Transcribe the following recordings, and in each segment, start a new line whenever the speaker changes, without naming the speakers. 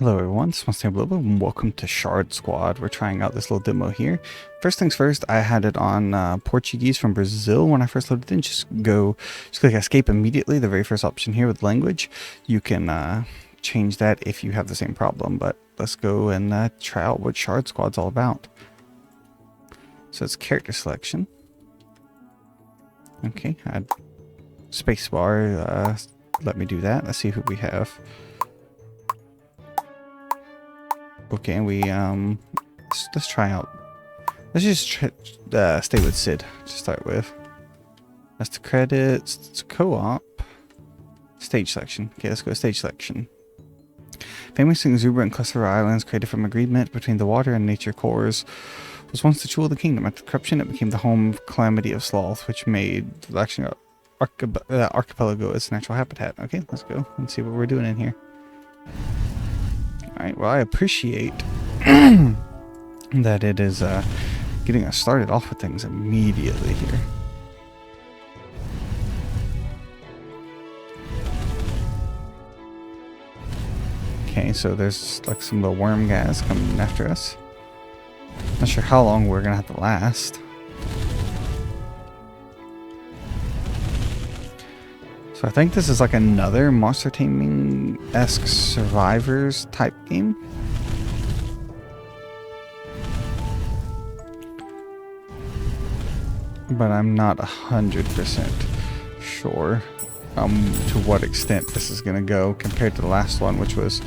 Hello everyone, it's Monstertaming and welcome to Shard Squad. We're trying out this little demo here. First things first, I had it on Portuguese from Brazil when I first loaded in. Just click escape immediately, the very first option here with language. You can change that if you have the same problem, but let's go and try out what Shard Squad's all about. So it's character selection. Okay, add spacebar, let me do that. Let's see who we have. Okay, and we let's try out. Let's just stay with Sid to start with. That's the credits. It's co-op. Stage selection. Okay, let's go to stage selection. Famous and exuberant cluster of islands created from agreement between the water and nature cores was once the jewel of the kingdom. After corruption, it became the home of calamity of sloth, which made the archipelago its natural habitat. Okay, let's go and see what we're doing in here. Alright, well, I appreciate that it is getting us started off with things immediately here. Okay, so there's like some little worm guys coming after us. Not sure how long we're gonna have to last. So I think this is like another Monstertaming-esque survivors type game. But I'm not 100% sure to what extent this is going to go compared to the last one, which was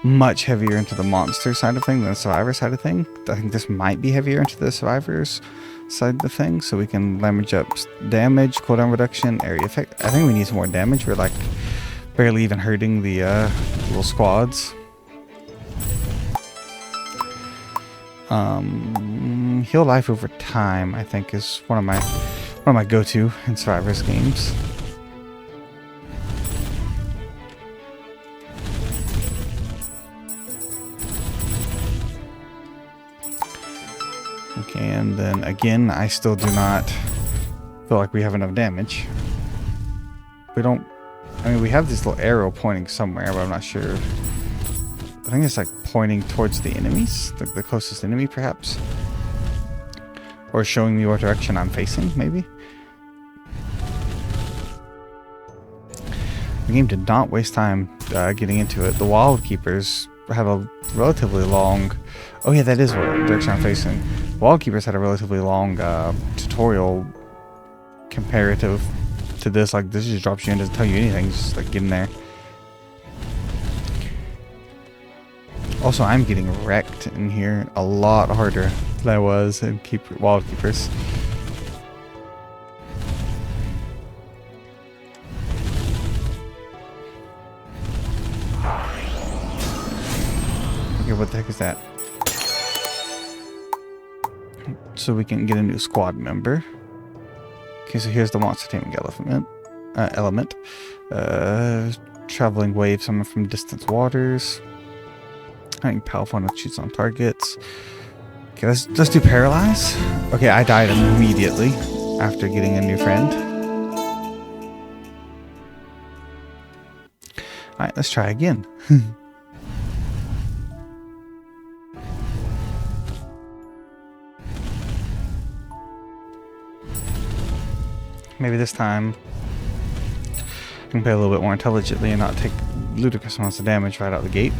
much heavier into the monster side of thing than the survivor side of thing. I think this might be heavier into the survivors side of the thing, so we can damage up damage, cooldown reduction, area effect. I think we need some more damage. We're like barely even hurting the little squads. Heal life over time, I think, is one of my go-to in survivors games. Okay, and then again, I still do not feel like we have enough damage. We don't... I mean, we have this little arrow pointing somewhere, but I'm not sure. I think it's like pointing towards the enemies, the closest enemy, perhaps. Or showing me what direction I'm facing, maybe. The game did not waste time getting into it. The Wild Keepers have a relatively long... Oh yeah, that is what direction I'm facing. Wild Keepers had a relatively long tutorial comparative to this. Like, this just drops you in, doesn't tell you anything, just like get in there. Also, I'm getting wrecked in here a lot harder than I was in Wild Keepers. Okay, what the heck is that? So we can get a new squad member. Okay, so here's the Monstertaming element. Traveling waves summon from distant waters. Having powerful enough shoots on targets. Okay, let's do paralyze. Okay, I died immediately after getting a new friend. Alright, let's try again. Maybe this time I can play a little bit more intelligently and not take ludicrous amounts of damage right out the gate.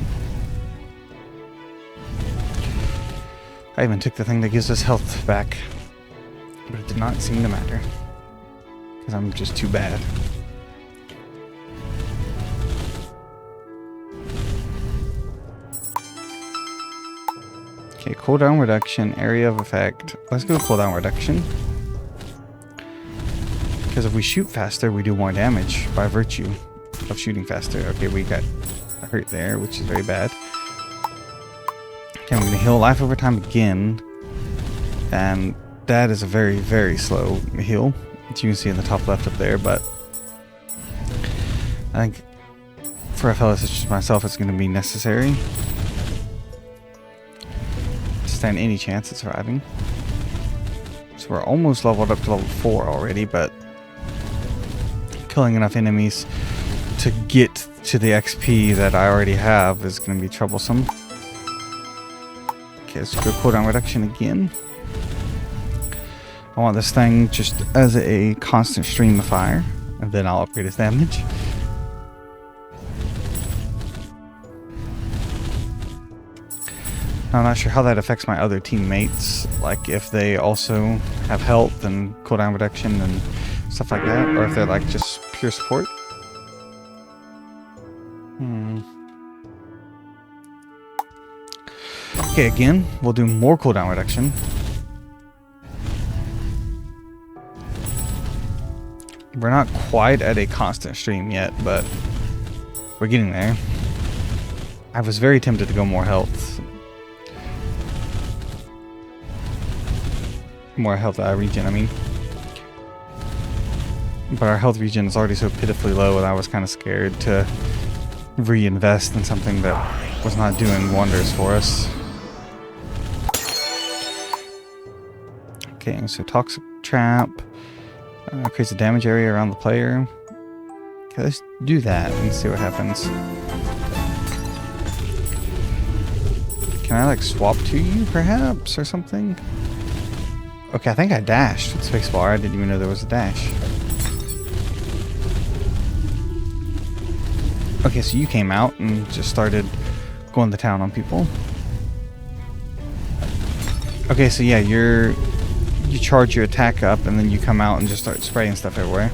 I even took the thing that gives us health back, but it did not seem to matter because I'm just too bad. Okay, cooldown reduction, area of effect. Let's go cooldown reduction. Because if we shoot faster, we do more damage by virtue of shooting faster. Okay, we got hurt there, which is very bad. Okay, I'm going to heal life over time again. And that is a very, very slow heal, as you can see in the top left up there. But I think for a fellow such as myself, it's going to be necessary to stand any chance at surviving. So we're almost leveled up to level 4 already, but killing enough enemies to get to the XP that I already have is going to be troublesome. Okay, let's go cooldown reduction again. I want this thing just as a constant stream of fire, and then I'll upgrade its damage. I'm not sure how that affects my other teammates, like if they also have health and cooldown reduction and stuff like that, or if they're like just pure support. Okay, again, we'll do more cooldown reduction. We're not quite at a constant stream yet, but we're getting there. I was very tempted to go more health. More health regen, I mean. But our health regen is already so pitifully low, and I was kind of scared to reinvest in something that was not doing wonders for us. Okay, so Toxic Trap creates a damage area around the player. Okay, let's do that and see what happens. Can I like swap to you perhaps or something? Okay, I think I dashed with spacebar. I didn't even know there was a dash. Okay, so you came out and just started going to town on people. Okay, so yeah, you charge your attack up and then you come out and just start spraying stuff everywhere.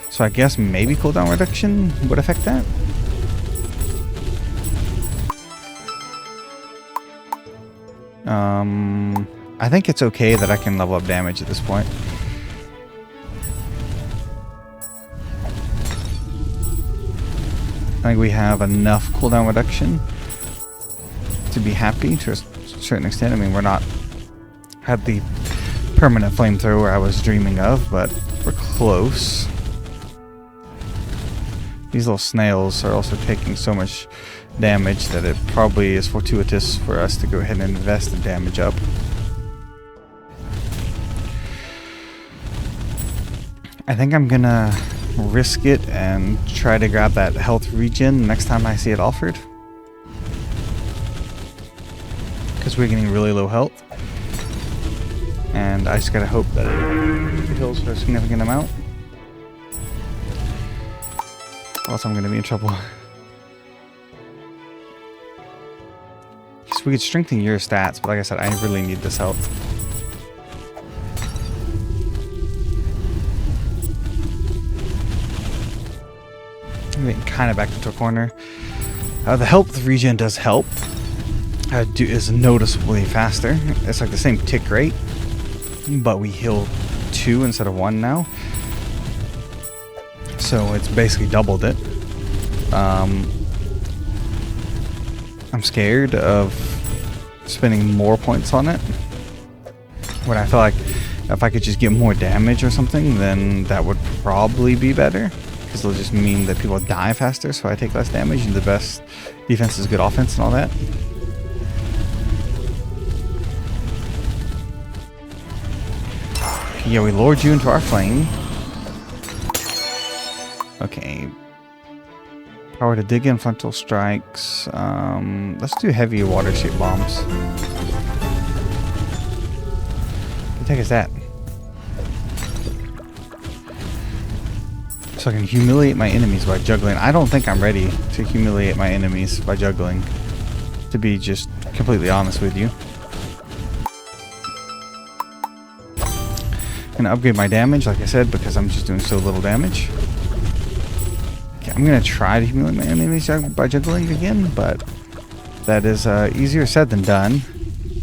So I guess maybe cooldown reduction would affect that. I think it's okay that I can level up damage at this point. I think we have enough cooldown reduction to be happy to a certain extent. I mean, we're not at the permanent flamethrower I was dreaming of, but we're close. These little snails are also taking so much damage that it probably is fortuitous for us to go ahead and invest the damage up. I think I'm gonna risk it and try to grab that health regen next time I see it offered, because we're getting really low health and I just gotta hope that it heals for a significant amount, or else I'm gonna be in trouble. So we could strengthen your stats, but like I said, I really need this health. I'm getting kind of back into a corner. The health regen does help. Is noticeably faster. It's like the same tick rate, but we heal 2 instead of 1 now. So it's basically doubled it. I'm scared of spending more points on it, when I feel like if I could just get more damage or something, then that would probably be better, because it'll just mean that people die faster, so I take less damage, and the best defense is good offense and all that. Yeah, we lured you into our flame. Okay. Power to dig in frontal strikes. Let's do heavy water shape bombs. What the heck is that? So I can humiliate my enemies by juggling. I don't think I'm ready to humiliate my enemies by juggling, to be just completely honest with you. I'm gonna upgrade my damage, like I said, because I'm just doing so little damage. Okay, I'm gonna try to humiliate my enemies by juggling again, but that is easier said than done.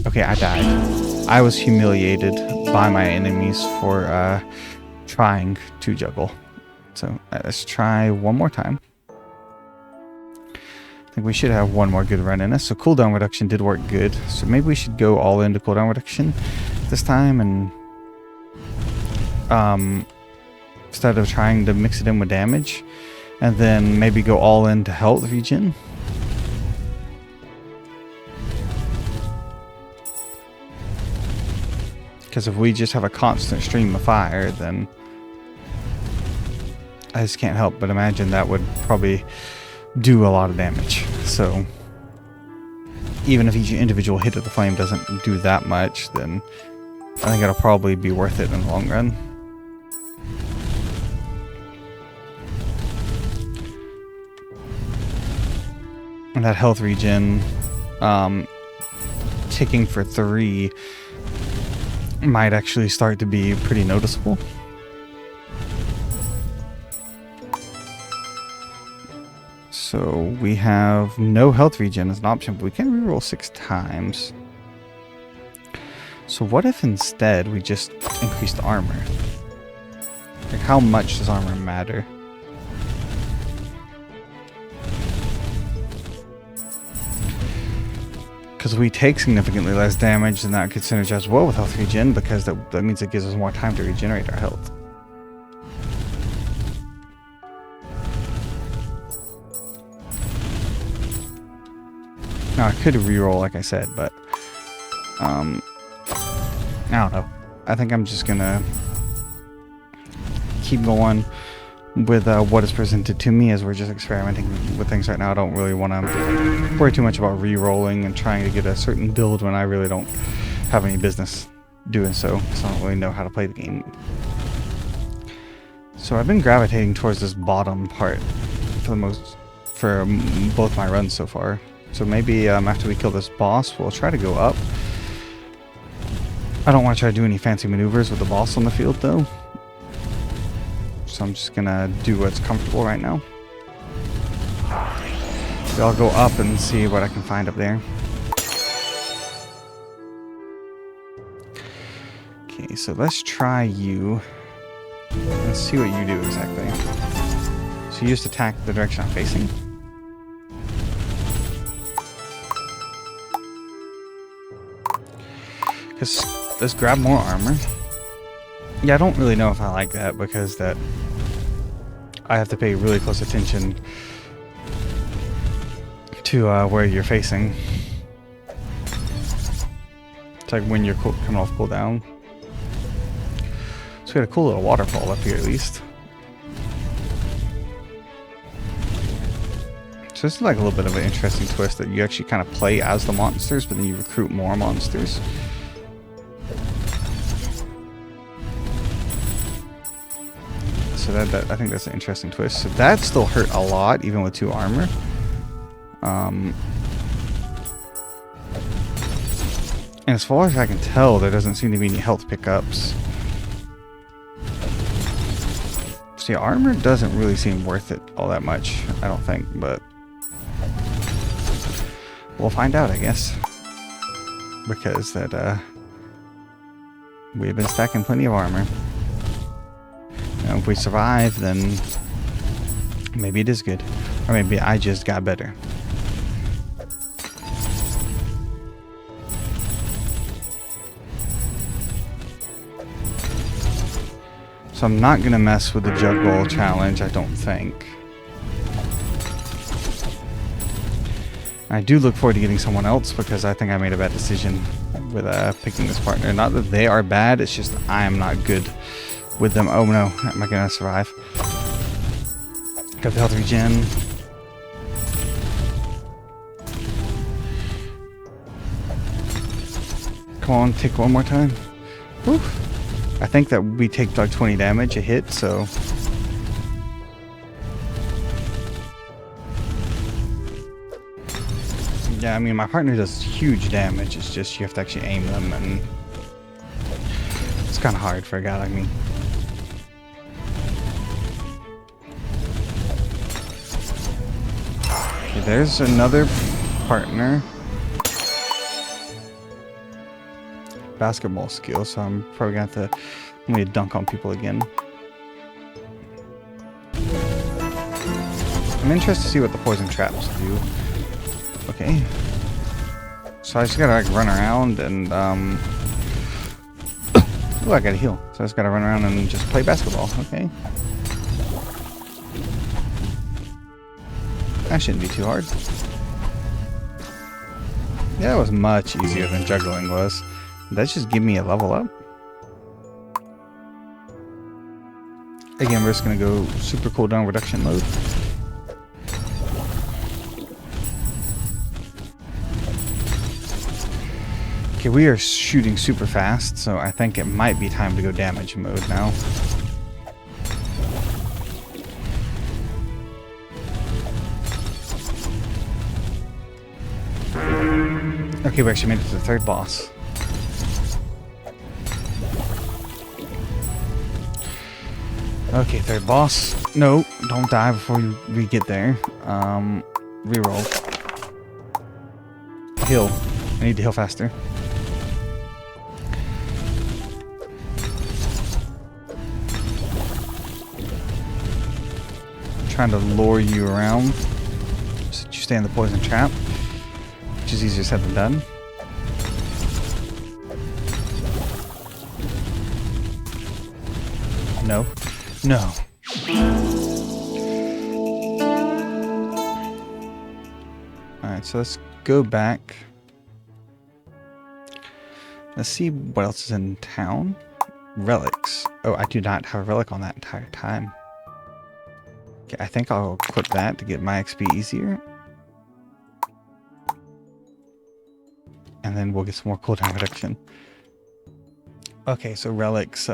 Okay, I died. I was humiliated by my enemies for trying to juggle. So let's try one more time. I think we should have one more good run in us. So cooldown reduction did work good. So maybe we should go all into cooldown reduction this time, and instead of trying to mix it in with damage, and then maybe go all into health regen. Because if we just have a constant stream of fire, then I just can't help but imagine that would probably do a lot of damage. So even if each individual hit of the flame doesn't do that much, then I think it'll probably be worth it in the long run. And that health regen, ticking for 3 might actually start to be pretty noticeable. So we have no health regen as an option, but we can reroll 6 times. So what if instead we just increased armor? Like, how much does armor matter? Because we take significantly less damage, and that could synergize well with health regen, because that means it gives us more time to regenerate our health. Now I could reroll, like I said, but I don't know. I think I'm just gonna keep going with what is presented to me, as we're just experimenting with things right now. I don't really want to worry too much about re-rolling and trying to get a certain build when I really don't have any business doing so, because I don't really know how to play the game. So I've been gravitating towards this bottom part for both my runs so far. So maybe after we kill this boss, we'll try to go up. I don't want to try to do any fancy maneuvers with the boss on the field though. So I'm just gonna do what's comfortable right now. So I'll go up and see what I can find up there. Okay, so let's try you. Let's see what you do exactly. So you just attack the direction I'm facing. Let's grab more armor. Yeah, I don't really know if I like that, because that I have to pay really close attention to where you're facing. It's like when you're coming off cooldown. So we got a cool little waterfall up here at least. So this is like a little bit of an interesting twist, that you actually kind of play as the monsters, but then you recruit more monsters. So that I think that's an interesting twist. So that still hurt a lot, even with 2 armor. And as far as I can tell, there doesn't seem to be any health pickups. So yeah, armor doesn't really seem worth it all that much, I don't think, but we'll find out, I guess. Because we've been stacking plenty of armor. If we survive, then maybe it is good. Or maybe I just got better. So I'm not going to mess with the jug bowl challenge, I don't think. I do look forward to getting someone else, because I think I made a bad decision with picking this partner. Not that they are bad, it's just I am not good with them. Oh no, am I gonna survive? Got the health regen. Come on, take one more time. Whew. I think that we take like 20 damage a hit, so. Yeah, I mean, my partner does huge damage. It's just you have to actually aim them, and it's kind of hard for a guy like me. Okay, there's another partner. Basketball skill, so I'm probably gonna have to let me dunk on people again. I'm interested to see what the poison traps do. Okay. So I just gotta like run around and oh, I gotta heal. So I just gotta run around and just play basketball. Okay. That shouldn't be too hard. Yeah, that was much easier than juggling was. Did that just give me a level up? Again, we're just going to go super cooldown reduction mode. Okay, we are shooting super fast, so I think it might be time to go damage mode now. Okay, we actually made it to the third boss. Okay, third boss. No, don't die before we get there. Reroll. Heal. I need to heal faster. I'm trying to lure you around so that you stay in the poison trap, which is easier said than done. No. No. Alright, so let's go back. Let's see what else is in town. Relics. Oh, I do not have a relic on that entire time. Okay, I think I'll equip that to get my XP easier. And then we'll get some more cooldown reduction. Okay, so relics,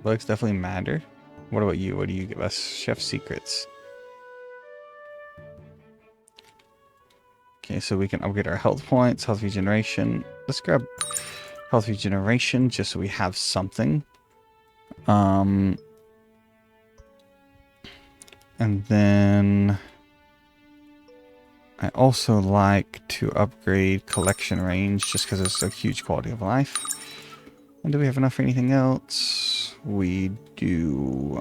relics definitely matter. What about you? What do you give us? Chef secrets. Okay, so we can upgrade our health points, health regeneration. Let's grab health regeneration just so we have something. And then I also like to upgrade collection range just because it's a huge quality of life. And do we have enough for anything else? We do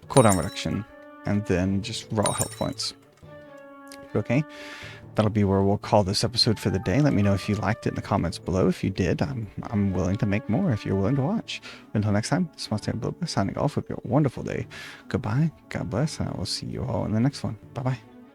cooldown reduction and then just raw health points. Okay, that'll be where we'll call this episode for the day. Let me know if you liked it in the comments below. If you did, I'm willing to make more if you're willing to watch. Until next time, this is Monstertaming signing off. Hope you have a wonderful day. Goodbye, God bless, and I will see you all in the next one. Bye-bye.